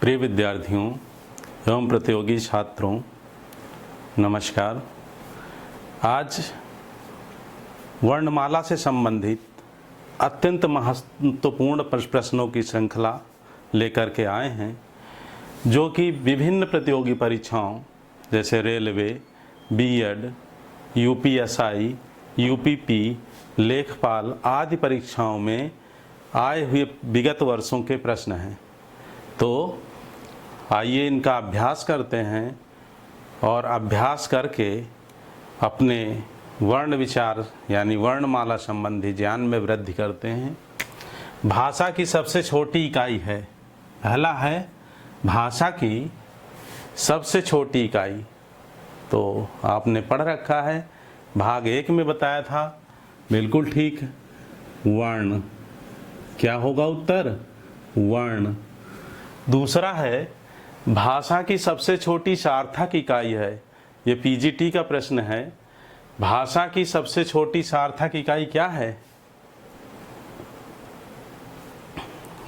प्रिय विद्यार्थियों एवं प्रतियोगी छात्रों, नमस्कार। आज वर्णमाला से संबंधित अत्यंत महत्वपूर्ण प्रश्नों की श्रृंखला लेकर के आए हैं, जो कि विभिन्न प्रतियोगी परीक्षाओं जैसे रेलवे, बीएड, यूपीएसआई, यूपीपी, लेखपाल आदि परीक्षाओं में आए हुए विगत वर्षों के प्रश्न हैं। तो आइए इनका अभ्यास करते हैं और अभ्यास करके अपने वर्ण विचार यानी वर्णमाला संबंधी ज्ञान में वृद्धि करते हैं। भाषा की सबसे छोटी इकाई है, पहला है भाषा की सबसे छोटी इकाई। तो आपने पढ़ रखा है, भाग 1 में बताया था, बिल्कुल ठीक। वर्ण क्या होगा उत्तर? वर्ण। दूसरा है भाषा की सबसे छोटी सार्थक इकाई है। ये पीजीटी का प्रश्न है। भाषा की सबसे छोटी सार्थक इकाई क्या है?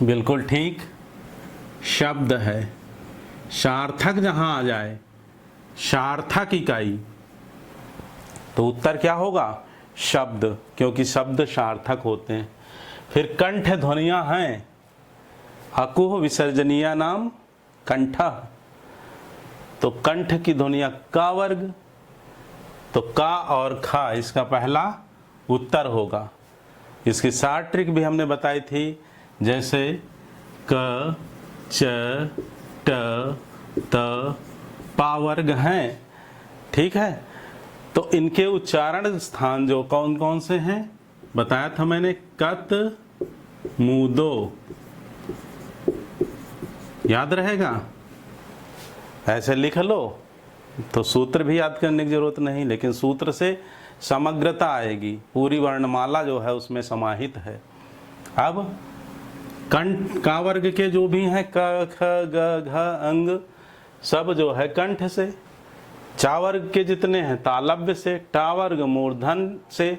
बिल्कुल ठीक, शब्द है। सार्थक जहां आ जाए, सार्थक इकाई, तो उत्तर क्या होगा? शब्द, क्योंकि शब्द सार्थक होते हैं। फिर कंठ ध्वनियां हैं, अकुह विसर्जनीय नाम कंठ, तो कंठ की ध्वनियां का वर्ग, तो का और खा इसका पहला उत्तर होगा। इसकी 7 ट्रिक भी हमने बताई थी, जैसे क, च, ट, त, पा वर्ग हैं, ठीक है। तो इनके उच्चारण स्थान जो कौन कौन से हैं बताया था मैंने, कत, मुदो, याद रहेगा? ऐसे लिख लो तो सूत्र भी याद करने की जरूरत नहीं, लेकिन सूत्र से समग्रता आएगी, पूरी वर्णमाला जो है उसमें समाहित है। अब कंठ का वर्ग के जो भी हैं, क, ख, ग, घ, अंग, सब जो है कंठ से। चा वर्ग के जितने हैं तालव्य से, टा वर्ग मूर्धन से,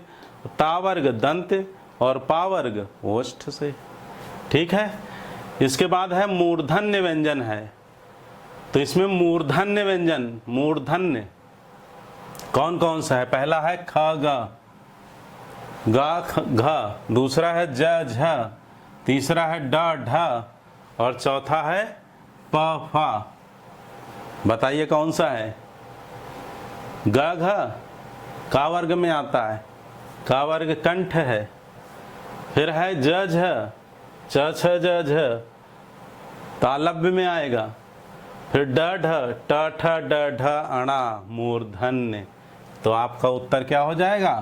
ता वर्ग दंत और पा वर्ग ओष्ठ से, ठीक है। इसके बाद है मूर्धन्य व्यंजन है, तो इसमें मूर्धन्य व्यंजन, मूर्धन्य कौन कौन सा है? पहला है ख, ग, घ, दूसरा है ज, झ, तीसरा है ड, ढ और चौथा है प, फा। बताइए कौन सा है? ग, घ का वर्ग में आता है, का वर्ग कंठ है। फिर है ज, झ, च, छ, ज, झ तालव्य में आएगा। फिर ड, ढ, ट, ठ, ड, ढ, अणा मूर्धन्य। तो आपका उत्तर क्या हो जाएगा?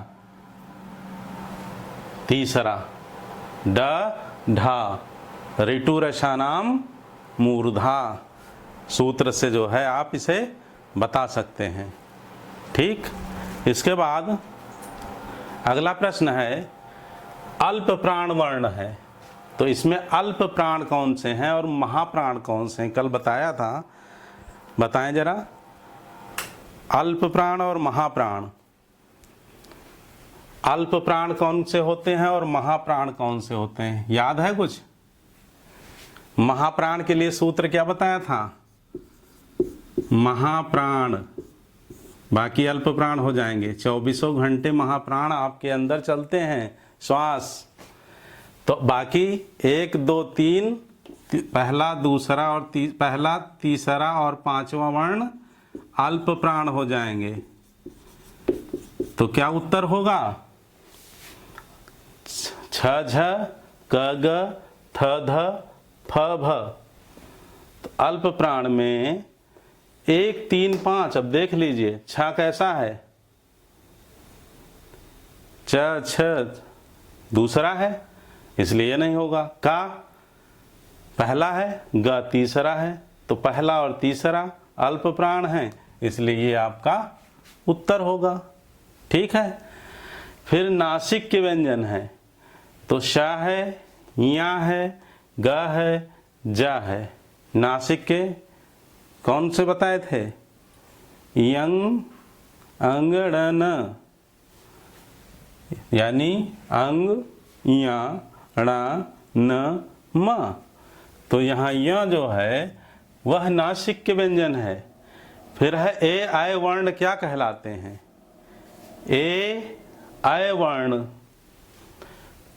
तीसरा, ड, ढा, ऋतु रसानाम मूर्धा। सूत्र से जो है आप इसे बता सकते हैं, ठीक। इसके बाद अगला प्रश्न है अल्प प्राण वर्ण है, तो इसमें अल्प प्राण कौन से हैं और महाप्राण कौन से हैं? कल बताया था, बताएं जरा। अल्प प्राण और महाप्राण, अल्प प्राण कौन से होते हैं और महाप्राण कौन से होते हैं? याद है कुछ? महाप्राण के लिए सूत्र क्या बताया था? महाप्राण, बाकी अल्प प्राण हो जाएंगे। 24 घंटे महाप्राण आपके अंदर चलते हैं, श्वास। तो बाकी 1, 2, 3 पहला, दूसरा और पहला, तीसरा और 5वां वर्ण अल्प प्राण हो जाएंगे। तो क्या उत्तर होगा? छ, झ, क, ग, थ, ध, फ, भ। तो अल्प प्राण में 1, 3, 5। अब देख लीजिए, छ कैसा है? च, छ दूसरा है, इसलिए नहीं होगा। का पहला है, ग तीसरा है, तो पहला और तीसरा अल्प प्राण है, इसलिए ये आपका उत्तर होगा, ठीक है। फिर नासिक के व्यंजन है, तो श है, या है, ग है, जा है। नासिक के कौन से बताए थे? यंग, अंगड़न, यानी अंग, या, ण, न, म। तो यहाँ य जो है वह नासिक के व्यंजन है। फिर है ए आय वर्ण क्या कहलाते हैं? ए आय वर्ण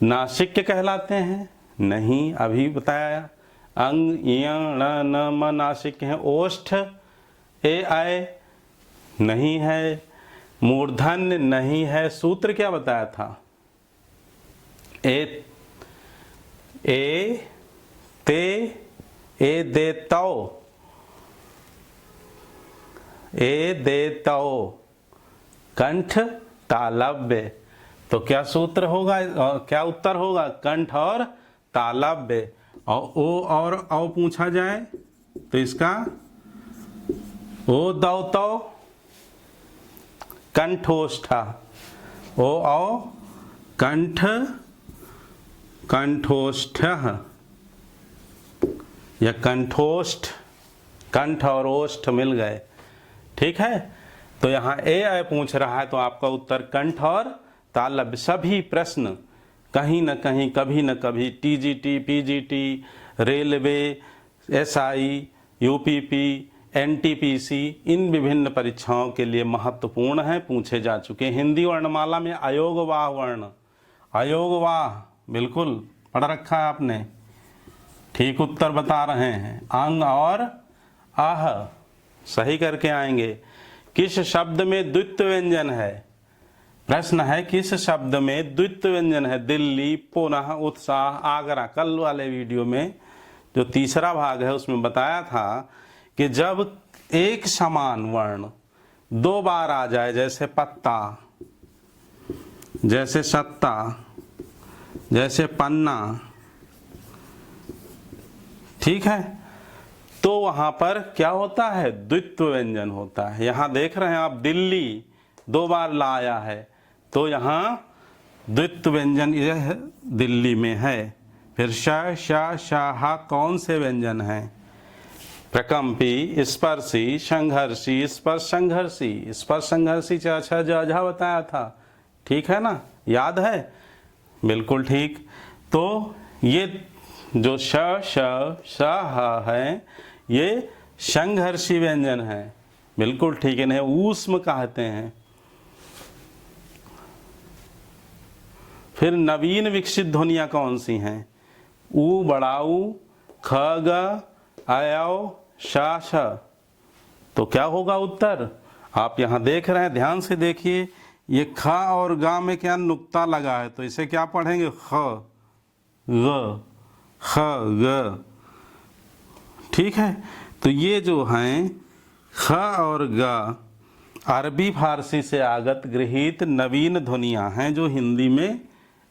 नासिक के कहलाते हैं? नहीं, अभी बताया। अंग य ण न म नासिक हैं। ओष्ठ ए आय नहीं है, मूर्धन्य नहीं है। सूत्र क्या बताया था? ए ते ए दे तौ, ए दे तौ, कंठ तालव्य। तो क्या सूत्र होगा, क्या उत्तर होगा? कंठ और तालव्य। और ओ और औ पूछा जाए तो इसका ओ दौ तौ कंठोष्ठा। ओ औ कंठ कंठोष्ठ या कंठोष्ठ, कंठ और ओष्ठ मिल गए। ठीक है, तो यहाँ ए आय पूछ रहा है तो आपका उत्तर कंठ और तालव्य। सभी प्रश्न कहीं न कहीं, कभी न कभी TGT, PGT, railway, SI, UPP, NTPC, इन विभिन्न परीक्षाओं के लिए महत्वपूर्ण हैं, पूछे जा चुके हैं। हिंदी वर्णमाला में अयोगवाह वर्ण, अयोगवाह बिल्कुल पढ़ रखा है आपने, ठीक उत्तर बता रहे हैं। अंग और आह सही करके आएंगे। किस शब्द में द्वित्व व्यंजन है? प्रश्न है किस शब्द में द्वित्व व्यंजन है? दिल्ली, पुनः, उत्साह, आगरा। कल वाले वीडियो में जो तीसरा भाग है उसमें बताया था कि जब एक समान वर्ण दो बार आ जाए, जैसे पत्ता, जैसे सत्ता, जैसे पन्ना, ठीक है, तो वहां पर क्या होता है? द्वित्व व्यंजन होता है। यहां देख रहे हैं आप, दिल्ली दो बार लाया है तो यहां द्वित्व व्यंजन यह दिल्ली में है। फिर श, श, शाह कौन से व्यंजन हैं? प्रकंपी, स्पर्शी, संघर्षी, स्पर्श संघर्षी, स्पर्श संघर्षी जा बताया था, ठीक है ना, याद है? बिल्कुल ठीक। तो ये जो श, श, है ये संघर्षी व्यंजन है, बिल्कुल ठीक है। इन्हें ऊष्म कहते हैं। फिर नवीन विकसित ध्वनियां कौन सी हैं? ऊ बड़ा ऊ, ख ग, अयव, शा श। तो क्या होगा उत्तर? आप यहां देख रहे हैं, ध्यान से देखिए, ये ख और गा में क्या नुक्ता लगा है, तो इसे क्या पढ़ेंगे? ख ग, ख ग, ठीक है। तो ये जो हैं ख और ग अरबी फारसी से आगत गृहीत नवीन ध्वनियां हैं जो हिंदी में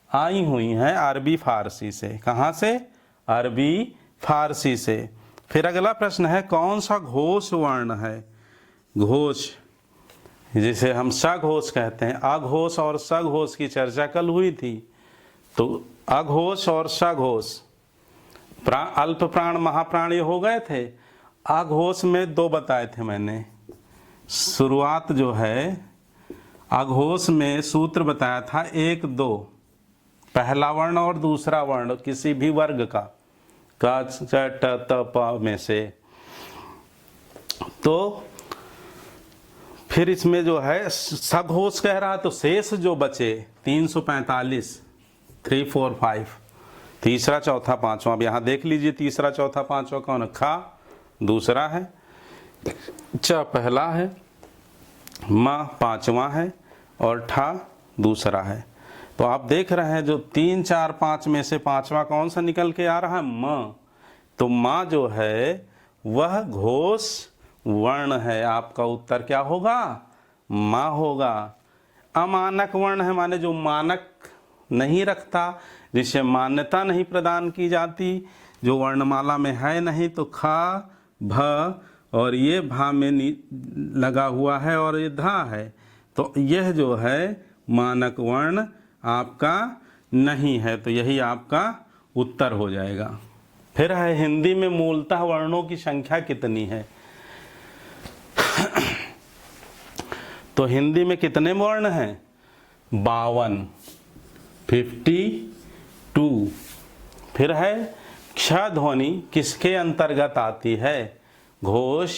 आई हुई हैं अरबी फारसी से। कहाँ से? अरबी फारसी से। फिर अगला प्रश्न है, कौन सा घोष वर्ण है? घोष जिसे हम सघोष कहते हैं। अघोष और सघोष की चर्चा कल हुई थी। तो अघोष और सघोष अल्प प्राण महाप्राण ये हो गए थे। अघोष में दो बताए थे मैंने। शुरुआत जो है अघोष में सूत्र बताया था 1 2, पहला वर्ण और दूसरा वर्ण किसी भी वर्ग का, क च ट त प में से। तो फिर इसमें जो है सघोष कह रहा, तो शेष जो बचे 345, 3 4 5, तीसरा चौथा पांचवा। अब यहाँ देख लीजिए तीसरा चौथा पांचवा कौन है? खा दूसरा है, च पहला है, म पांचवा है और ठा दूसरा है। तो आप देख रहे हैं जो 3 4 5 में से पांचवा कौन सा निकल के आ रहा है? म। तो म जो है वह घोष वर्ण है। आपका उत्तर क्या होगा? म होगा। अमानक वर्ण है, माने जो मानक नहीं रखता, जिसे मान्यता नहीं प्रदान की जाती, जो वर्णमाला में है नहीं। तो खा, भ और ये भा में लगा हुआ है और ये धा है। तो यह जो है मानक वर्ण आपका नहीं है। तो यही आपका उत्तर हो जाएगा। फिर है हिंदी में मूलतः वर्णों की संख्या कितनी है? तो हिंदी में कितने वर्ण हैं? 52, 52। फिर है क्ष ध्वनि किसके अंतर्गत आती है? घोष,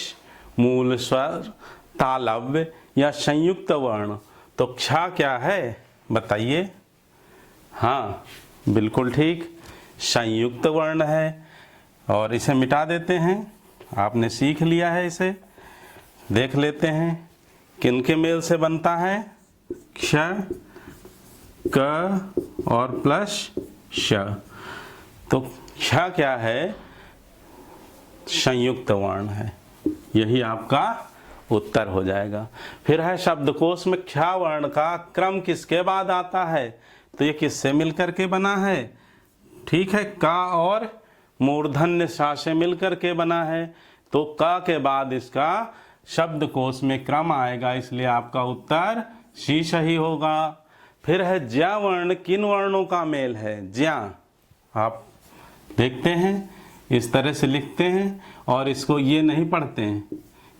मूल स्वर, तालव्य या संयुक्त वर्ण। तो क्ष क्या है बताइए? हाँ बिल्कुल ठीक, संयुक्त वर्ण है। और इसे मिटा देते हैं, आपने सीख लिया है इसे। देख लेते हैं किनके मेल से बनता है? क्ष, क और प्लस श। तो क्ष क्या है? संयुक्त वर्ण है। यही आपका उत्तर हो जाएगा। फिर है शब्दकोश में क्ष वर्ण का क्रम किसके बाद आता है? तो ये किससे मिलकर के बना है? ठीक है, का और मूर्धन्य सा से मिलकर के बना है। तो का के बाद इसका शब्दकोश में क्रम आएगा, इसलिए आपका उत्तर सी सही होगा। फिर है ज्या वर्ण किन वर्णों का मेल है? ज्या, आप देखते हैं इस तरह से लिखते हैं और इसको ये नहीं पढ़ते हैं,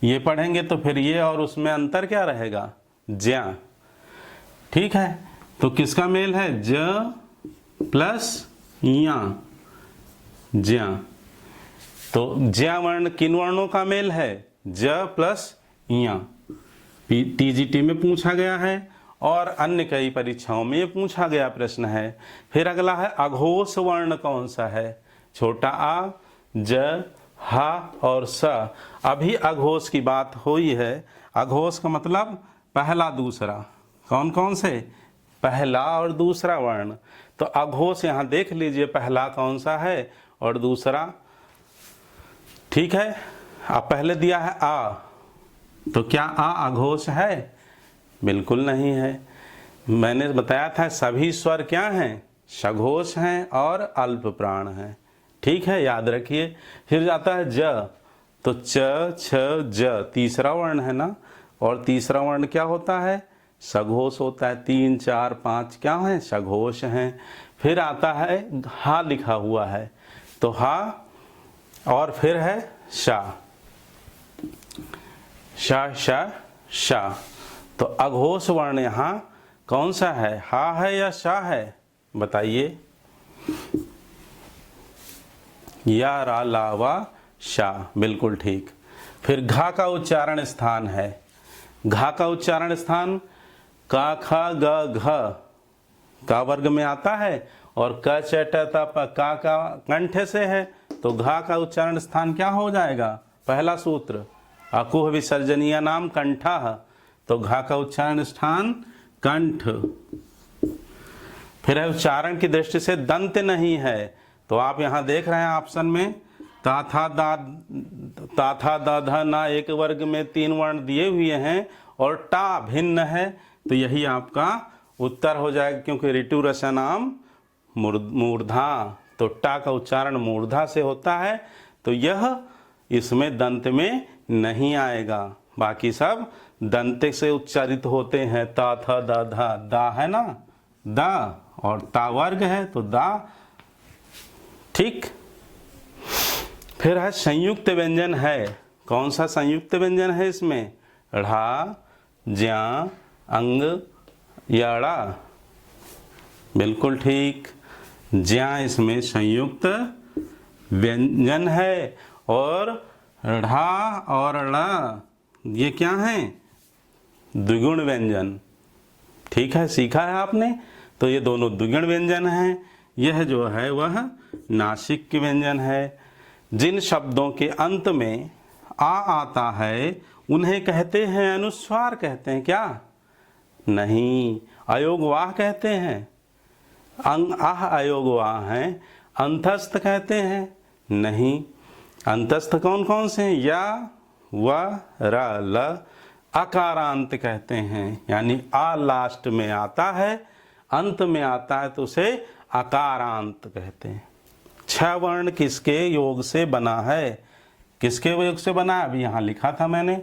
ये पढ़ेंगे तो फिर ये और उसमें अंतर क्या रहेगा? ज्या। ठीक है, तो किसका मेल है? ज प्लस या, ज्या। तो ज्या वर्ण किन वर्णों का मेल है? ज प्लस या। टीजीटी में पूछा गया है और अन्य कई परीक्षाओं में ये पूछा गया प्रश्न है। फिर अगला है अघोष वर्ण कौन सा है? छोटा आ, ज, हा और स। अभी अघोष की बात हुई है। अघोष का मतलब पहला दूसरा। कौन कौन से? पहला और दूसरा वर्ण। तो अघोष यहाँ देख लीजिए, पहला कौन सा है और दूसरा। ठीक है, अब पहले दिया है आ, तो क्या आ अघोष है? बिल्कुल नहीं है। मैंने बताया था सभी स्वर क्या हैं? सघोष हैं और अल्प प्राण हैं। ठीक है, याद रखिए। फिर जाता है ज, तो च, छ, ज तीसरा वर्ण है ना, और तीसरा वर्ण क्या होता है? सघोष होता है। 3, 4, 5 क्या है? सघोष हैं। फिर आता है हा लिखा हुआ है, तो हा, और फिर है शा, शा शा शा। तो अघोष वर्ण यहाँ कौन सा है? हा है या शा है? बताइए। या, रा, ला, वा, शा, बिल्कुल ठीक। फिर घा का उच्चारण स्थान है। घा का उच्चारण स्थान का, खा, ग, घ का वर्ग में आता है और क, च, ट, त, प का कंठ से है, तो घा का उच्चारण स्थान क्या हो जाएगा? पहला सूत्र अकुह विसर्जनीय नाम कंठा, तो घा का उच्चारण स्थान कंठ। फिर है उच्चारण की दृष्टि से दंत नहीं है, तो आप यहाँ देख रहे हैं ऑप्शन में ता था दा धा ना एक वर्ग में 3 वर्ण दिए हुए हैं और टा भिन्न है, तो यही आपका उत्तर हो जाएगा। क्योंकि ऋतु रसनाम मूर्धा, तो टा का उच्चारण मूर्धा से होता है, तो यह इसमें दंत में नहीं आएगा। बाकी सब दंत से उच्चारित होते हैं। ता था दा धा, दा है ना, दा, और ता वर्ग है तो दा। ठीक। फिर है संयुक्त व्यंजन है। कौन सा संयुक्त व्यंजन है इसमें? ढ़ा, ज्या, अंग या ड़ा? बिल्कुल ठीक, ज्या इसमें संयुक्त व्यंजन है। और ढ़ा और ड़ ये क्या हैं? द्विगुण व्यंजन। ठीक है, सीखा है आपने। तो ये दोनों द्विगुण व्यंजन हैं। यह जो है वह नासिक व्यंजन है। जिन शब्दों के अंत में आ आता है उन्हें कहते हैं अनुस्वार कहते हैं क्या? नहीं, अयोगवाह कहते हैं। अंग आह अयोगवाह हैं। अंतस्थ कहते हैं? नहीं। अंतस्थ कौन कौन से हैं? या, व, र, ल। अकारांत कहते हैं, यानी आ लास्ट में आता है, अंत में आता है, तो उसे अकारांत कहते हैं। 6 वर्ण किसके योग से बना है? किसके योग से बना है? अभी यहाँ लिखा था मैंने,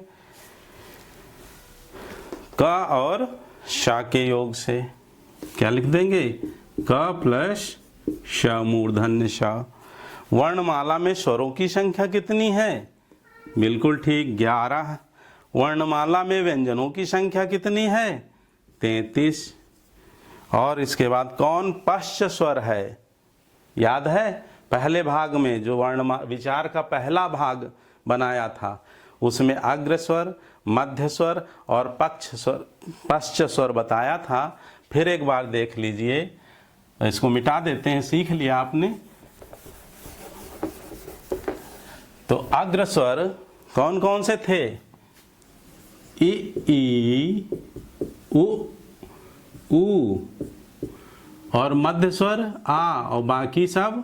क और शा के योग से। क्या लिख देंगे? क प्लस श, मूर्धन्य शा। वर्णमाला में स्वरों की संख्या कितनी है? बिल्कुल ठीक, 11। वर्णमाला में व्यंजनों की संख्या कितनी है? 33। और इसके बाद कौन पश्च स्वर है? याद है? पहले भाग में जो वर्ण विचार का पहला भाग बनाया था। उसमें अग्र स्वर, मध्य स्वर और पश्च स्वर बताया था। फिर एक बार देख लीजिए, इसको मिटा देते हैं, सीख लिया आपने। तो अग्र स्वर कौन कौन से थे? इ, ई, उ, ऊ, और मध्य स्वर आ, और बाकी सब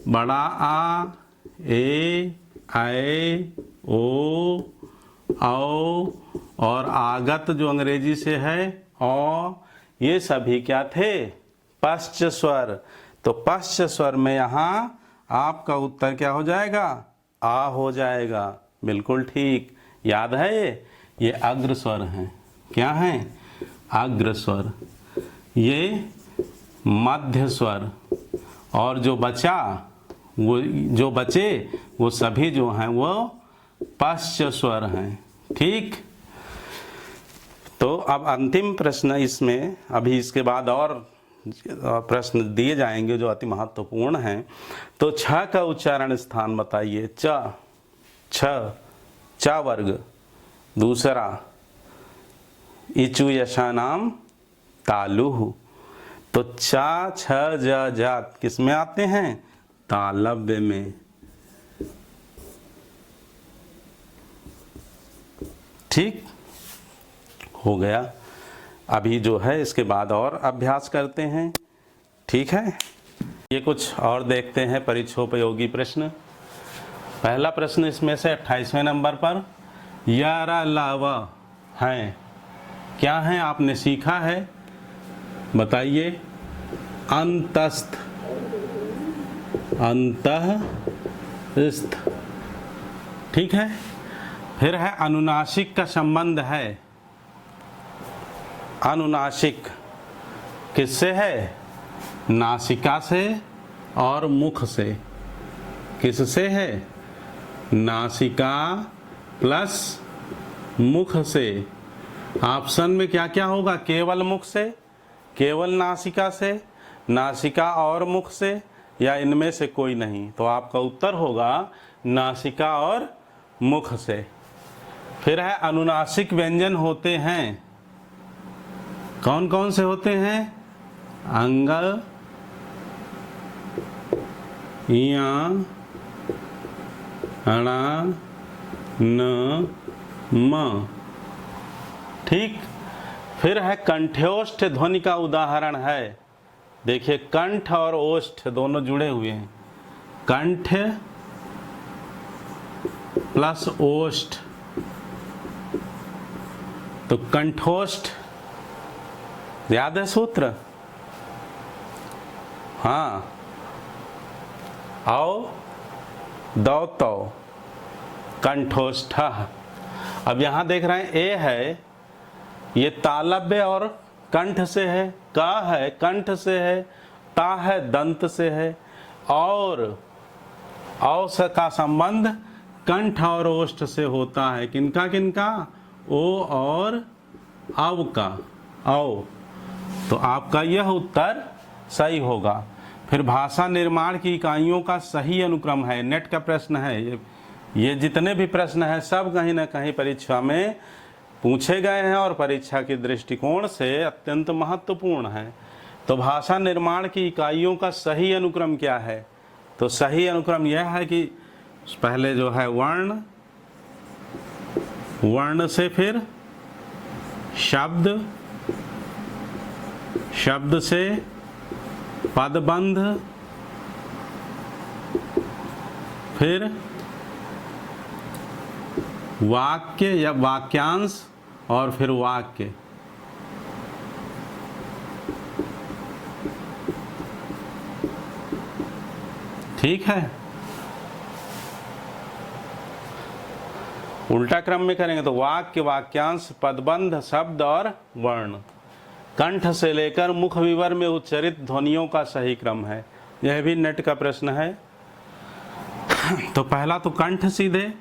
बड़ा आ, ए, ऐ, ओ, औ, और आगत जो अंग्रेजी से है औ, ये सभी क्या थे? पश्च स्वर। तो पश्च स्वर में यहाँ आपका उत्तर क्या हो जाएगा? आ हो जाएगा। बिल्कुल ठीक, याद है ये अग्र स्वर हैं। क्या हैं? अग्र स्वर। ये मध्य स्वर, और जो बचे वो सभी जो हैं वो पश्च स्वर हैं। ठीक, तो अब अंतिम प्रश्न इसमें, अभी इसके बाद और प्रश्न दिए जाएंगे जो अति महत्वपूर्ण हैं। तो छ का उच्चारण स्थान बताइए। छ वर्ग। दूसरा इचु यशानाम तालुः। तो चा, छ, ज, जात किस में आते हैं? तालव्य में। ठीक हो गया। अभी जो है इसके बाद और अभ्यास करते हैं। ठीक है, ये कुछ और देखते हैं परीक्षोपयोगी प्रश्न। पहला प्रश्न इसमें से 28वें नंबर पर यारा लावा हैं। क्या है आपने सीखा है? बताइए। अंतस्थ, अंतःस्थ। ठीक है। फिर है अनुनासिक का संबंध है। अनुनासिक किससे है? नासिका से और मुख से। किससे है? नासिका प्लस मुख से। ऑप्शन में क्या क्या होगा? केवल मुख से, केवल नासिका से, नासिका और मुख से, या इनमें से कोई नहीं। तो आपका उत्तर होगा नासिका और मुख से। फिर है अनुनासिक व्यंजन होते हैं। कौन कौन से होते हैं? अंग, या, अणा, न, म। ठीक। फिर है कंठ्योष्ठ ध्वनि का उदाहरण है। देखिए, कंठ और ओष्ठ दोनों जुड़े हुए हैं। कंठ प्लस ओष्ठ, तो कंठोष्ठ। याद है सूत्र? हाँ, आओ दौ तो कंठोष्ठ। अब यहां देख रहे हैं ए है, ये तालव्य और कंठ से है। का है कंठ से है, ता है दंत से है, और औ का संबंध कंठ और ओष्ठ से होता है। किनका किनका? ओ और अव का। औ। तो आपका यह उत्तर सही होगा। फिर भाषा निर्माण की इकाइयों का सही अनुक्रम है। नेट का प्रश्न है ये जितने भी प्रश्न हैं सब कहीं ना कहीं परीक्षा में पूछे गए हैं और परीक्षा के दृष्टिकोण से अत्यंत महत्वपूर्ण है। तो भाषा निर्माण की इकाइयों का सही अनुक्रम क्या है? तो सही अनुक्रम यह है कि पहले जो है वर्ण, वर्ण से फिर शब्द, शब्द से पदबंध, फिर वाक्य या वाक्यांश, और फिर वाक्य। ठीक है। उल्टा क्रम में करेंगे तो वाक्य, वाक्यांश, पदबंध, शब्द और वर्ण। कंठ से लेकर मुख विवर में उच्चरित ध्वनियों का सही क्रम है। यह भी नेट का प्रश्न है। तो पहला तो कंठ सीधे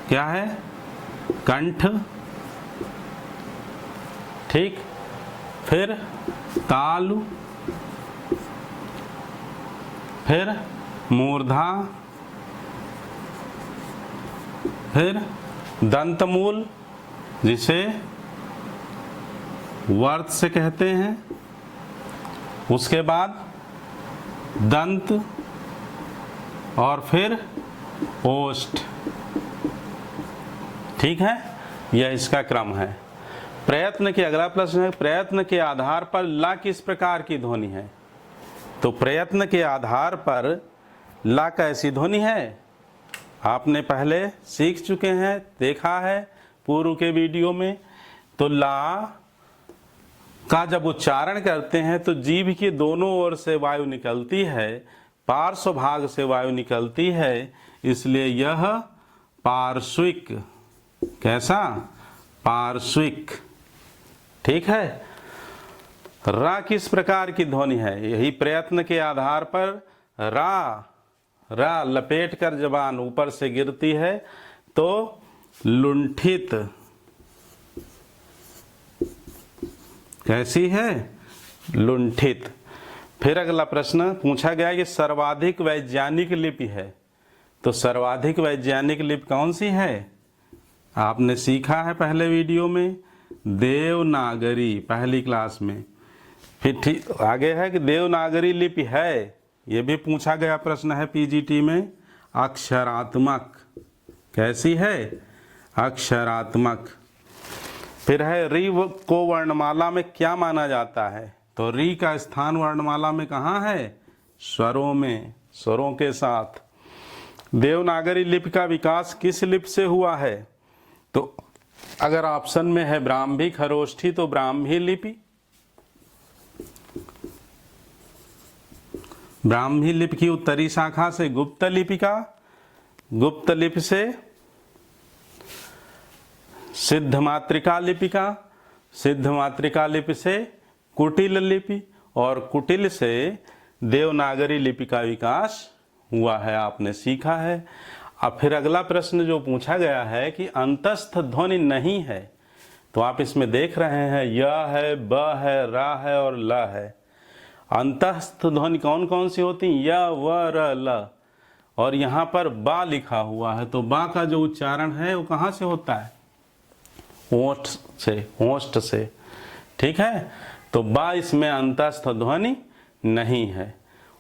क्या है? कंठ। ठीक। फिर तालु, फिर मूर्धा, फिर दंतमूल जिसे वर्त से कहते हैं, उसके बाद दंत और फिर ओष्ठ। ठीक है, यह इसका क्रम है। प्रयत्न के अगला प्रश्न है, प्रयत्न के आधार पर ला किस प्रकार की ध्वनि है? तो प्रयत्न के आधार पर ला कैसी ध्वनि है आपने पहले सीख चुके हैं, देखा है पूर्व के वीडियो में। तो ला का जब उच्चारण करते हैं तो जीभ के दोनों ओर से वायु निकलती है, पार्श्व भाग से वायु निकलती है, इसलिए यह पार्श्विक। कैसा? पार्श्विक। ठीक है। रा किस प्रकार की ध्वनि है? यही प्रयत्न के आधार पर रा लपेट कर जबान ऊपर से गिरती है तो लुंठित। कैसी है? लुंठित। फिर अगला प्रश्न पूछा गया कि सर्वाधिक वैज्ञानिक लिपि है, तो सर्वाधिक वैज्ञानिक लिपि कौन सी है? आपने सीखा है पहले वीडियो में, देवनागरी, पहली क्लास में। फिर ठीक आगे है कि देवनागरी लिपि है, ये भी पूछा गया प्रश्न है पीजीटी में, अक्षरात्मक। कैसी है? अक्षरात्मक। फिर है री को वर्णमाला में क्या माना जाता है? तो री का स्थान वर्णमाला में कहाँ है? स्वरों में, स्वरों के साथ। देवनागरी लिपि का विकास किस लिपि से हुआ है? तो अगर ऑप्शन में है ब्राह्मी खरोष्ठी तो ब्राह्मी लिपि, ब्राह्मी लिपि की उत्तरी शाखा से गुप्त लिपि का, गुप्त लिपि से सिद्ध मातृका लिपि का, सिद्ध मातृका लिपि से कुटिल लिपि, और कुटिल से देवनागरी लिपि का विकास हुआ है, आपने सीखा है। अब फिर अगला प्रश्न जो पूछा गया है कि अंतस्थ ध्वनि नहीं है, तो आप इसमें देख रहे हैं य है, ब है, रा है और ल है। अंतस्थ ध्वनि कौन कौन सी होती? य, व, र, ल, और यहाँ पर बा लिखा हुआ है, तो बा का जो उच्चारण है वो कहाँ से होता है? ओष्ठ से, ओष्ठ से। ठीक है, तो बा इसमें अंतस्थ ध्वनि नहीं है।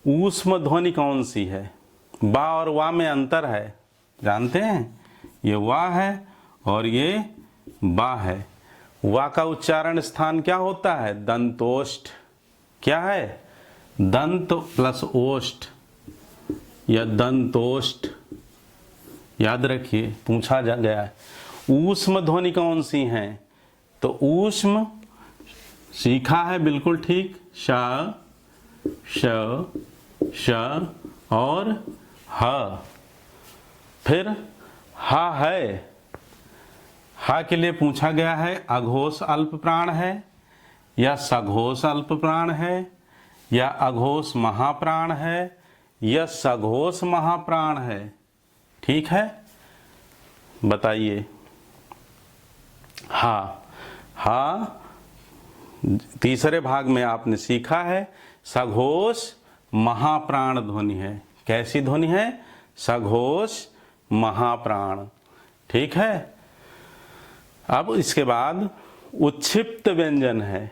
ऊष्म ध्वनि कौन सी है? बा और वा में अंतर है, जानते हैं? ये वा है और ये बा है। वा का उच्चारण स्थान क्या होता है? दंतोष्ठ। क्या है? दंत प्लस ओष्ठ या दंतोष्ठ, याद रखिए, पूछा जा गया है। ऊष्म ध्वनि कौन सी हैं? तो ऊष्म सीखा है, बिल्कुल ठीक, श, श, श और ह। फिर हा है, हा के लिए पूछा गया है अघोष अल्प प्राण है या सघोष अल्प प्राण है या अघोष महाप्राण है या सघोष महाप्राण है? ठीक है, बताइए। हा तीसरे भाग में आपने सीखा है सघोष महाप्राण ध्वनि है। कैसी ध्वनि है? सघोष महाप्राण। ठीक है। अब इसके बाद उच्छिप्त व्यंजन है,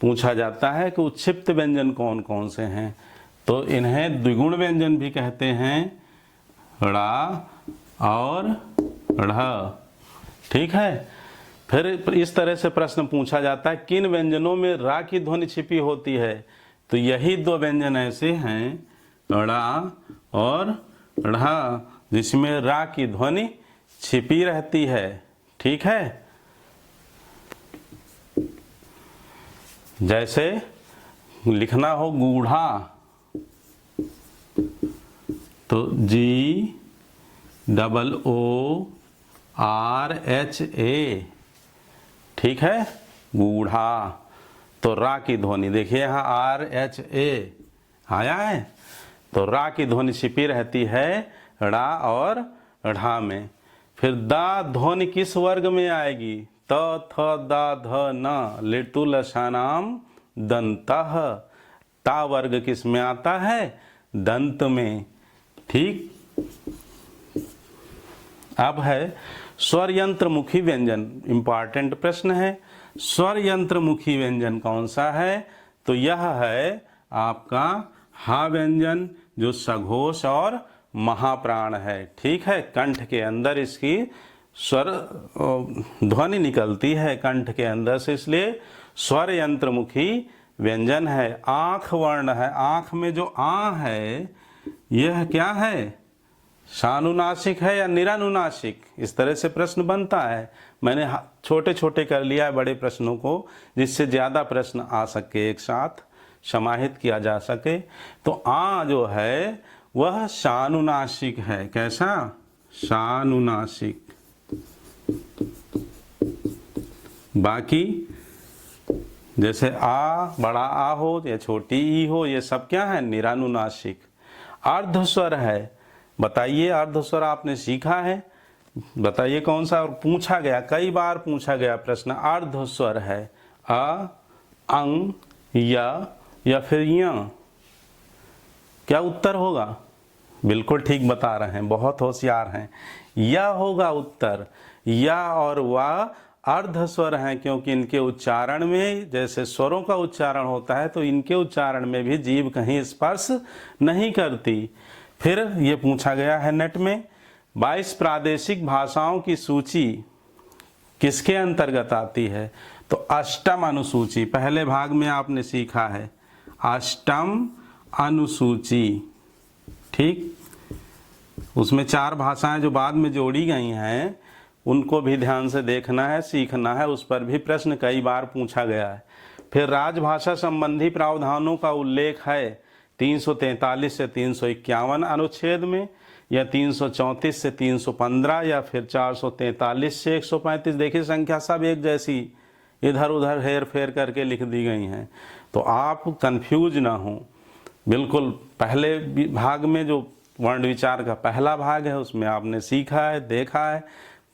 पूछा जाता है कि उच्छिप्त व्यंजन कौन कौन से हैं? तो इन्हें द्विगुण व्यंजन भी कहते हैं, ड़ा और ढ़। ठीक है। फिर इस तरह से प्रश्न पूछा जाता है किन व्यंजनों में रा की ध्वनि छिपी होती है? तो यही दो व्यंजन ऐसे हैं, ड़ा और ढ़, जिसमें रा की ध्वनि छिपी रहती है। ठीक है। जैसे लिखना हो गूढ़ा, तो G O R H A। ठीक है, गूढ़ा। तो रा की ध्वनि देखिए यहाँ RHA आया है, तो रा की ध्वनि छिपी रहती है ड़ा और ढ़ा में। फिर दा ध्वनि किस वर्ग में आएगी? त थ दा ध न लिटु लशानाम दंतः। ता वर्ग किस में आता है? दंत में। ठीक। अब है स्वर यंत्रमुखी व्यंजन। इम्पॉर्टेंट प्रश्न है, स्वर यंत्रमुखी व्यंजन कौन सा है? तो यह है आपका हा व्यंजन, जो सघोष और महाप्राण है। ठीक है, कंठ के अंदर इसकी स्वर ध्वनि निकलती है कंठ के अंदर से, इसलिए स्वर यंत्रमुखी व्यंजन है। आँख वर्ण है, आँख में जो आ है यह क्या है? शानुनासिक है या निरानुनासिक? इस तरह से प्रश्न बनता है। मैंने छोटे छोटे कर लिया है बड़े प्रश्नों को, जिससे ज़्यादा प्रश्न आ सके, एक साथ समाहित किया जा सके। तो आ जो है वह शानुनासिक है। कैसा? शानुनासिक। बाकी जैसे आ, बड़ा आ हो या छोटी ई हो, ये सब क्या है? निरानुनासिक। अर्धस्वर है, बताइए अर्धस्वर आपने सीखा है, बताइए कौन सा? और पूछा गया, कई बार पूछा गया प्रश्न, अर्धस्वर है अ, अंग, या फिर य। क्या उत्तर होगा? बिल्कुल ठीक बता रहे हैं, बहुत होशियार हैं। या होगा उत्तर। या और वाह अर्धस्वर हैं, क्योंकि इनके उच्चारण में जैसे स्वरों का उच्चारण होता है, तो इनके उच्चारण में भी जीभ कहीं स्पर्श नहीं करती। फिर ये पूछा गया है नेट में, 22 प्रादेशिक भाषाओं की सूची किसके अंतर्गत आती है? तो अष्टम अनुसूची, पहले भाग में आपने सीखा है, अष्टम अनुसूची। ठीक, उसमें 4 भाषाएं जो बाद में जोड़ी गई हैं, उनको भी ध्यान से देखना है, सीखना है, उस पर भी प्रश्न कई बार पूछा गया है। फिर राजभाषा संबंधी प्रावधानों का उल्लेख है 343 से 351 अनुच्छेद में, या 334 से 315, या फिर 443 से 135। देखिए संख्या सब एक जैसी इधर उधर हेर फेर करके लिख दी गई हैं, तो आप कंफ्यूज ना हो। बिल्कुल पहले भाग में जो वर्ण विचार का पहला भाग है, उसमें आपने सीखा है, देखा है।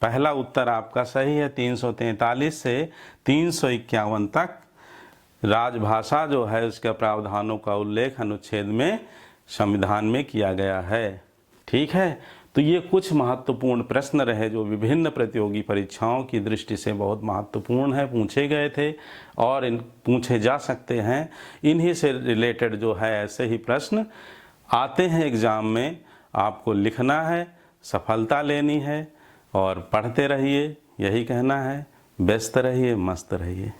पहला उत्तर आपका सही है, 343 से 351 तक राजभाषा जो है उसके प्रावधानों का उल्लेख अनुच्छेद में संविधान में किया गया है। ठीक है, तो ये कुछ महत्वपूर्ण प्रश्न रहे जो विभिन्न प्रतियोगी परीक्षाओं की दृष्टि से बहुत महत्वपूर्ण है, पूछे गए थे और इन पूछे जा सकते हैं। इन्हीं से रिलेटेड जो है ऐसे ही प्रश्न आते हैं एग्ज़ाम में। आपको लिखना है, सफलता लेनी है और पढ़ते रहिए, यही कहना है। व्यस्त रहिए, मस्त रहिए।